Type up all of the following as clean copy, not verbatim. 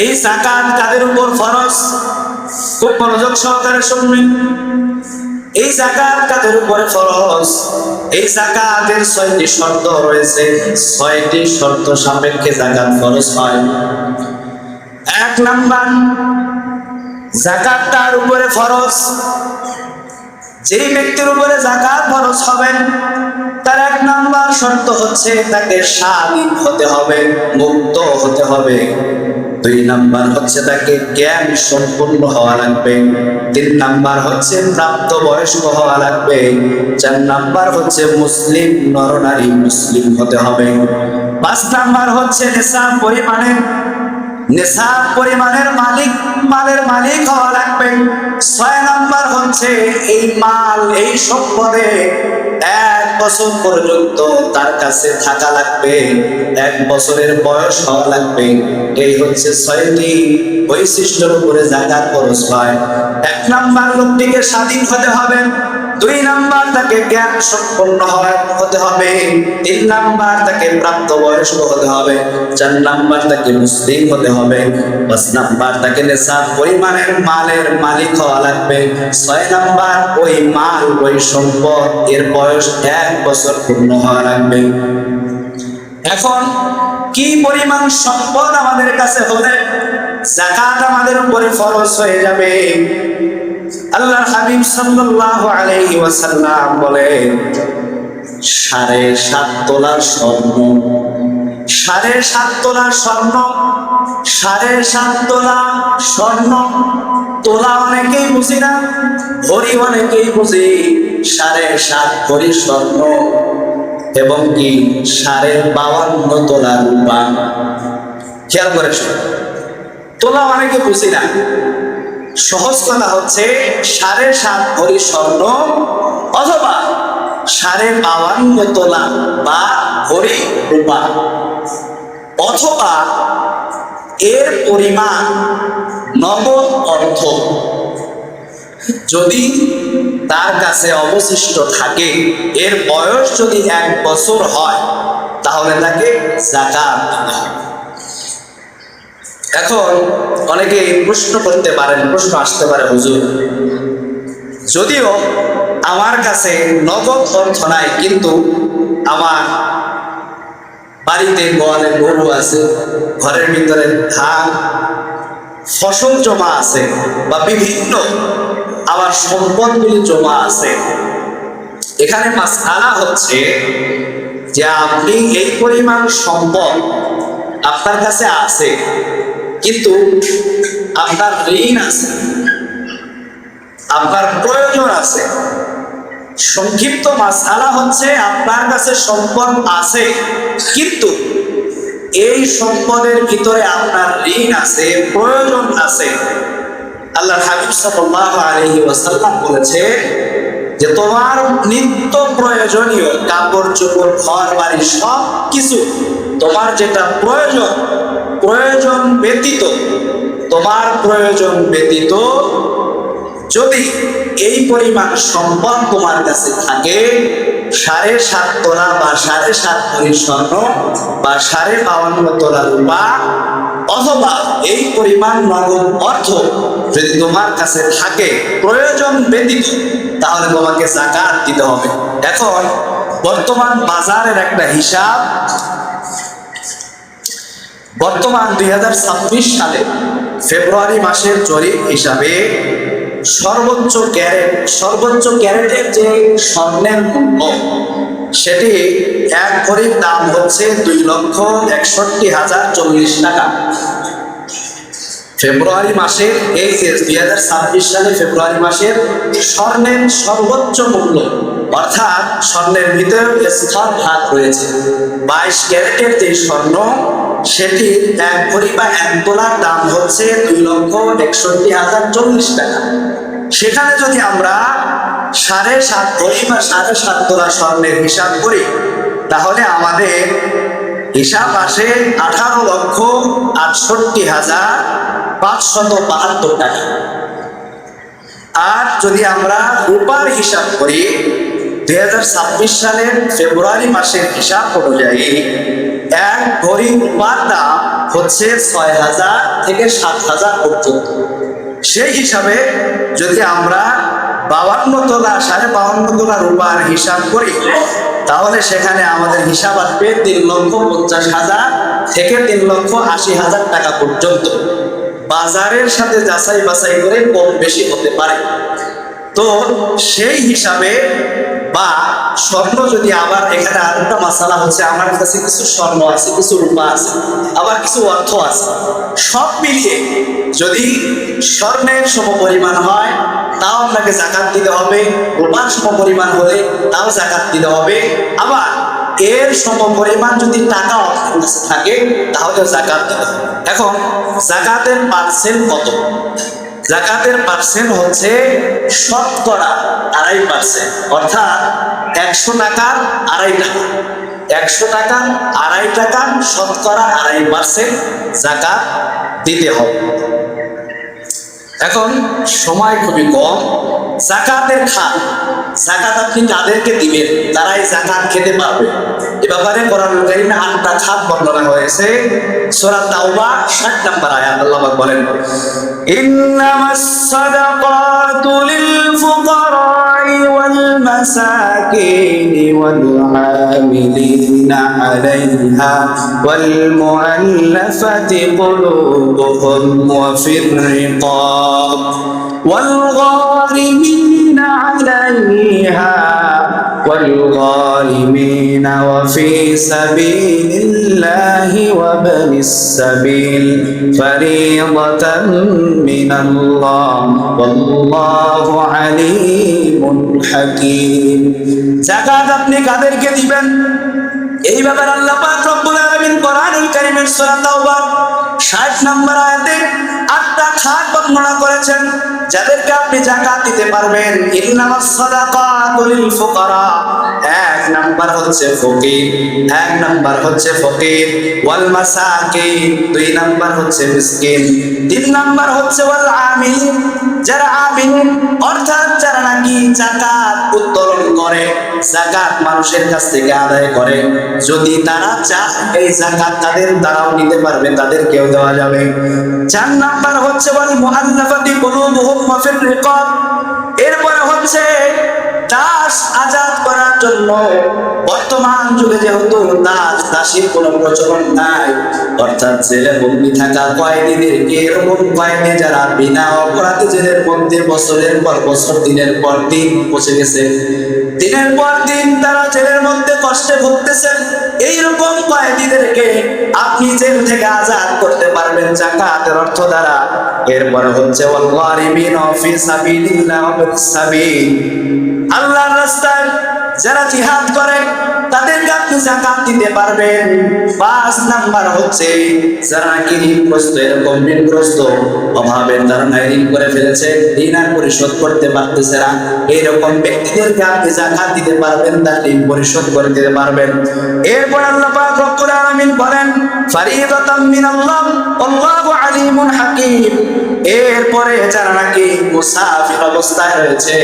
এই যাকাত কাদের উপর ফরজ? খুব মনোযোগ সহকারে শুনবেন। এই যাকাত কাদের উপরে ফরজ? এই যাকাতের 6টি শর্ত রয়েছে। 6টি শর্ত সাপেক্ষে যাকাত ফরজ হয়। 1 নাম্বার, যাকাত তার উপরে ফরজ, যেই ব্যক্তির উপরে যাকাত ফরজ হবে তার 1 নাম্বার শর্ত হচ্ছে তাকে স্বাধীন হতে হবে, মুক্ত হতে হবে। 2 নাম্বার হচ্ছে তাকে জ্ঞান সম্পন্ন হওয়া লাগবে। 3 নাম্বার হচ্ছে প্রাপ্তবয়স্ক হওয়া লাগবে। 4 নাম্বার হচ্ছে মুসলিম নরনারী মুসলিম হতে হবে। 5 নাম্বার হচ্ছে নিসাব পরিমাণের মালের মালিক হওয়া লাগবে। 6 নাম্বার হচ্ছে এই মাল, এই সম্পদে 1 বছর পর্যন্ত তার কাছে থাকা লাগবে, 1 বছরের বয়স হওয়া লাগবে। এই হচ্ছে 6টি বৈশিষ্ট্যের উপরে যাকাত খরচ হয়। 1 নাম্বার লোকটিকে স্বাধীন হতে হবে। 2 নাম্বার তাকে জ্ঞান সম্পন্ন হতে হবে। 3 নাম্বার তাকে প্রাপ্তবয়স্ক হতে হবে। 4 নাম্বার তাকে মুসলিম হতে হবে। 5 নাম্বার তাকে নিসাব পরিমাণের মালের মালিক হওয়া লাগবে। 6 নাম্বার ওই মাল, ওই সম্পদ এর বয়স 1 বছর পূর্ণ হওয়া লাগবে। এখন কি পরিমাণ সম্পদ আমাদের কাছে হলে যাকাত আমাদের উপরে ফরজ হয়ে যাবে? আল্লাহর হাবিব সাল্লাল্লাহু আলাইহি ওয়াসাল্লাম বলেন 7.5 তোলা স্বর্ণ, 7.5 তোলা স্বর্ণ, 7.5 তোলা স্বর্ণ। তোলা অনেকেই বুঝি না, ভরি অনেকেই বুঝি। 7.5 ভরি স্বর্ণ এবং কি 52.5 তোলা রূপা। খেয়াল করে শুনুন, তোলা অনেকে বুঝি না। সহজ কথা হচ্ছে 7.5 ভরি স্বর্ণ অথবা 52.5 তোলা বা ভরি রূপা, অথবা এর পরিমাণ নগদ অর্থ যদি তার কাছে অবশিষ্ট থাকে, এর বয়স যদি 1 বছর হয় তাহলে তাকে যাকাত দিতে হবে। এখন অনেকে প্রশ্ন করতে পারেন, প্রশ্ন আসতে পারে, হুজুর যদিও আমার কাছে নগদ অর্থ নাই, কিন্তু আমার বাড়িতে গোয়ালে গরু আছে, ঘরের ভিতরে ধান ফসল জমা আছে, বা বিভিন্ন আমার সম্পদগুলি জমা আছে। এখানে মাসআলা হচ্ছে যে আপনি এই পরিমাণ সম্পদ আপনার কাছে আছে, কিন্তু আপনার ঋণ আছে, আপনার প্রয়োজন আছে। সংক্ষিপ্ত মাসআলা হচ্ছে আপনার কাছে সম্পদ আছে, কিন্তু এই সম্পদের ভিতরে আপনার ঋণ আছে, প্রয়োজন আছে। আল্লাহর হাবিব সাল্লাল্লাহু আলাইহি ওয়াসাল্লাম বলেছে যে তোমার নিত্য প্রয়োজনীয় কাপড় চোপড় ঘর বাড়ি সব কিছু, তোমার যেটা প্রয়োজন ব্যতীত, তোমার প্রয়োজন ব্যতীত যদি এই পরিমাণ সম্পদ তোমার কাছে থাকে, 7.5 তোলা বা 7.5 ভরি স্বর্ণ বা 52.5 তোলা রূপা, অথবা এই পরিমাণ নগদ অর্থ যদি তোমার কাছে থাকে প্রয়োজন ব্যতীত, তাহলে তোমাকে যাকাত দিতে হবে। এখন বর্তমান বাজারের একটা হিসাব, বর্তমান 2026 সালে ফেব্রুয়ারি মাসের জরিপ হিসাবে সর্বোচ্চ ক্যারেটের যে স্বর্ণের মূল্য, সেটি 1 ভরির দাম হচ্ছে 2,61,040 টাকা। ফেব্রুয়ারি মাসের এই 2026 সালে ফেব্রুয়ারি মাসের স্বর্ণের সর্বোচ্চ মূল্য, অর্থাৎ স্বর্ণের ভিতরে স্তর ভাগ রয়েছে। 22 ক্যারেটের যে স্বর্ণ, সেটি 1 ভরি বা 1 তোলার দাম হচ্ছে 2,61,040 টাকা। সেখানে যদি আমরা 7.5 ভরি বা 7.5 তোলা স্বর্ণের হিসাব করি, তাহলে আমাদের হিসাব আসে 18,68,572 টাকা। আর যদি আমরা রূপার হিসাব করি, 2026 সালের ফেব্রুয়ারি মাসের হিসাব অনুযায়ী 1 ভরি রূপার দাম হচ্ছে 6,000 থেকে 7,000 পর্যন্ত। সেই হিসাবে যদি আমরা 52 তোলা 52.5 তোলা রূপার হিসাব করি, তাহলে সেখানে আমাদের হিসাব আসবে 3,50,000 থেকে 3,80,000 টাকা পর্যন্ত। বাজারের সাথে যাচাই বাছাই করে কম বেশি হতে পারে। তো সেই হিসাবে বা স্বর্ণ যদি, আবার এখানে আরেকটা মাসালা হচ্ছে, আমার কাছে কিছু স্বর্ণ আছে, কিছু রূপা আছে, আবার কিছু অর্থ আছে, সব মিলিয়ে যদি স্বর্ণের সমপরিমাণ হয় তাও আপনাকে জাকাত দিতে হবে, রূপার সমপরিমাণ হলে তাও জাকাত দিতে হবে, আবার এর সমপরিমাণ যদি টাকা আপনার কাছে থাকে তাহলে জাকাত দিতে হবে। এখন জাকাতের পার্সেন্ট কত? জাকাতের পার্সেন্ট হচ্ছে শতকরা 2.5%, অর্থাৎ 100 টাকার 2.5 টাকা, 100 টাকার 2.5 টাকা, শতকরা 2.5% জাকাত দিতে হবে। এখন সময় খুবই কম। জাকাতের খাত, জাকাত আপনি কাদেরকে দিবেন তারাই জাকাত খেতে পারবে, এ ব্যাপারে কোরআনুল কারীমে 8টা খাত বর্ণনা হয়েছে। সূরা তাওবা 60 নম্বর আয়াত আল্লাহ পাক বলেন, ইন্নামাস সাদাকাতু লিল ফুকারাই ওয়াল মাসাকিনি ওয়াল আমিলিনা আলাইহা ওয়াল মুআল্লাফাতি কুলুবুহুম ওয়া ফির রিকাব ওয়াল غارمين عليها والغارمين وفي سبيل الله وابن السبيل فريضة من الله والله عليم حكيم। যাকাত আপনি কাদেরকে দিবেন এই ব্যাপারে আল্লাহ পাক রব্বুল আলামিন কোরআনুল কারীমের সূরা তাওবা 60 নম্বর আয়াতে 8টা খাত বর্ণনা করেছেন যাদেরকে আপনি জাকাত দিতে পারবেন। ইন্নামাস সাদাকাতু লিল ফুকারা, 1 নাম্বার হচ্ছে ফকির, 1 নাম্বার হচ্ছে ফকির, ওয়াল মাসাকিন 2 নাম্বার হচ্ছে মিসকিন, 3 নাম্বার হচ্ছে ওয়াল আমিলিন, যারা আমিলিন অর্থাৎ যারা নাকি জাকাত উত্তোলন করে, জাকাত মানুষের কাছ থেকে আদায় করে, যদি তারা চায় এই জাকাত তাদের দ্বারাও নিতে পারবে, তাদেরকেও দেওয়া যাবে। 4 নাম্বার হচ্ছে ওয়াল মুআল্লাফাতি কুলুবুহুম ওয়া ফির রিকাব, এরপরে হচ্ছে দাস আজাদ করার জন্য। বর্তমান যুগে যেহেতু দাস দাসীর কোনো প্রচলন নাই, অর্থাৎ জেলে বন্দী থাকা কয়েদিদেরকে, এরকম কয়েদি যারা বিনা অপরাধে জেলের মধ্যে বছরের পর বছর, দিনের পর দিন বসে গেছে, দিনের পর দিন তারা জেলের মধ্যে কষ্টে ভুগতেছেন, এইরকম কয়েদিদেরকে আপনি জেল থেকে আজাদ করতে পারবেন জাকাতের অর্থ দ্বারা। এরপরে হচ্ছে ওয়াল গারিমিনা ফি সাবিলিল্লাহ ওয়া বিস সাবিল, আল্লাহর রাস্তায় যারা জিহাদ করে তাদেরকে আপনি জাকাত দিতে পারবেন। 5 নাম্বার হচ্ছে যারা নাকি ঋণগ্রস্ত, এরকম ঋণগ্রস্ত, অভাবের কারণে ঋণ করে ফেলেছে, ঋণ আর পরিশোধ করতে পারতেছে না, এরকম ব্যক্তিদেরকে আপনি জাকাত দিতে পারবেন, তার ঋণ পরিশোধ করে দিতে পারবেন। এরপর আল্লাহ পাক রব্বুল আলামিন বলেন ফারিদাতাম মিনাল্লাহ আল্লাহু আলিমুন হাকীম। এরপরে যারা নাকি মুসাফির অবস্থায় রয়েছে,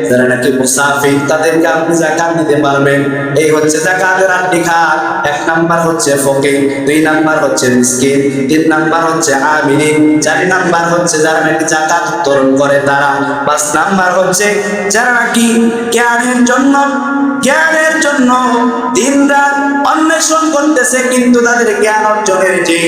যারা নাকি মুসাফির, তাদেরকে আপনি জাকাত দিতে পারবেন। এই হচ্ছে জাকাতের 8টি খাত। 1 নাম্বার হচ্ছে ফকির, 2 নাম্বার হচ্ছে মিসকিন, 3 নাম্বার হচ্ছে আমিলিন, 4 নাম্বার হচ্ছে যারা নাকি জাকাত উত্তোলন করে তারা, 5 নাম্বার হচ্ছে যারা নাকি জ্ঞানের জন্য দিনরাত অন্বেষণ করতেছে, কিন্তু তাদের জ্ঞান অর্জনের যে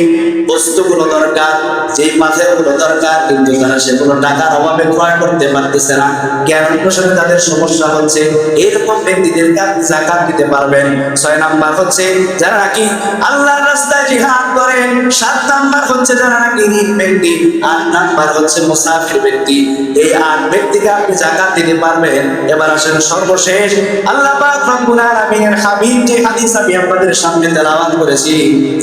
বস্তুগুলো দরকার, যে পাথরগুলো দরকার, কিন্তু তারা সেগুলো টাকার অভাবে ক্রয় করতে পারতেছে না, জ্ঞান অন্বেষণে তাদের সমস্যা হচ্ছে, এরকম ব্যক্তিদেরকে আপনি জাকাত দিতে পারবেন। 6 নাম্বার হচ্ছে যারা নাকি আল্লাহর রাস্তায় জিহাদ করে, 7 নাম্বার হচ্ছে যারা নাকি ঋণ ব্যক্তি, 8 নাম্বার হচ্ছে মুসাফির ব্যক্তি। এই 8 ব্যক্তিকে আপনি জাকাত দিতে পারবেন। এবার আসেন সর্বশেষ আল্লাহ পাক রব্বুল আলামিনের হাবিব যে হাদিস আমি আপনাদের সামনে তেলাওয়াত করেছি,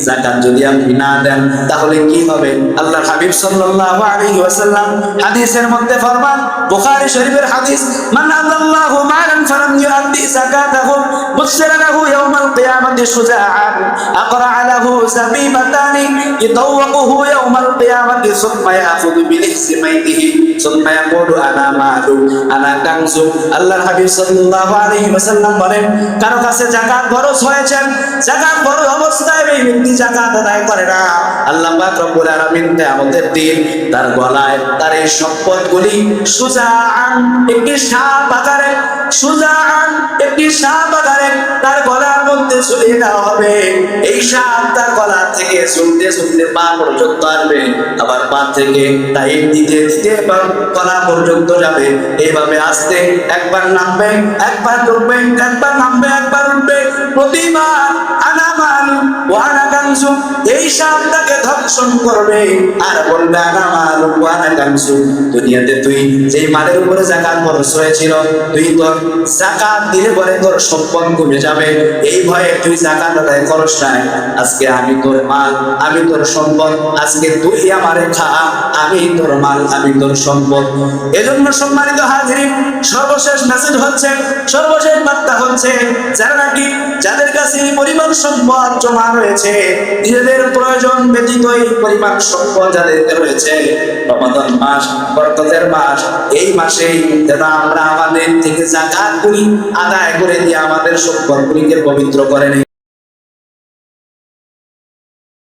জাকাত যদি আপনি না দেন তাহলে কি হবে? আল্লাহর হাবিব সাল্লাল্লাহু আলাইহি আলাইহি ওয়াসাল্লাম হাদিসের মধ্যে ফরমান, বুখারী শরীফের হাদিস, মান আল্লাহু মালান ফালাম ইউআদ্দি যাকাতাহু বুশরা লাহু ইয়াওমাল কিয়ামাতি শুজাআন আকরা লাহু সাবিবাতানি ইতাওয়াকুহু ইয়াওমাল কিয়ামাতি সুম্মা ইয়াখুযু বিলিহসি মাইতিহি সুম্মা ইয়াকুলু আনা মালু আনা কানজু। আল্লাহর হাবিব সাল্লাল্লাহু আলাইহি ওয়াসাল্লাম বলেন, কারো কাছে যাকাত খরচ হয়েছে, যাকাত খরচ অবস্থায় এই ব্যক্তি যাকাত আদায় করে না, আল্লাহ পাক রব্বুল আলামিন কিয়ামতের দিন তার গলায় তার এই সম্পদগুলি সুজাআন একটি সাপ আকারে, সুজাআন একটি সাপ আকারে তার গলার মধ্যে ঝুলিয়ে দেওয়া হবে। এই সাপ তার গলা থেকে ঝুলতে ঝুলতে পা পর্যন্ত আসবে, আবার পা থেকে টাইট দিতে দিতে গলা পর্যন্ত যাবে। এইভাবে আস্তে একবার নামবে, একবার উঠবে, একবার নামবে, একবার উঠবে, প্রতিবার আনা মালু ওয়া আনা কানজু, এই সাপ তাকে ধর্ষণ করবে আর বলবে আনা মালু ওয়া আনা কানজু। দুনিয়াতে তুই যেই মালের উপরে যাকাত খরচ হয়েছিল, তুই তোর যাকাত দিলে পরে তোর সম্পদ কমে যাবে, এই ভয়ে তুই যাকাত আদায় করস নাই। আজকে আমি তোর মাল, আমি তোর সম্পদ, আজকে তুই আমারে খা, আমি তোর মাল, আমি তোর সম্পদ। এজন্য সম্মানিত হাজিরিন, সর্বশেষ মেসেজ হচ্ছে, সর্বশেষ বার্তা হচ্ছে, যারা নাকি যাদের কাছে এই পরিমাণ সম্পদ জমা রয়েছে, নিজেদের প্রয়োজন ব্যতীত এই পরিমাণ সম্পদ যাদের রয়েছে, রমাদান মাস বরকতের মাস, এই মাসেই যেন আমরা আমাদের থেকে যাকাতগুলি আদায় করে দিয়ে আমাদের সম্পদগুলিকে পবিত্র করে নেই।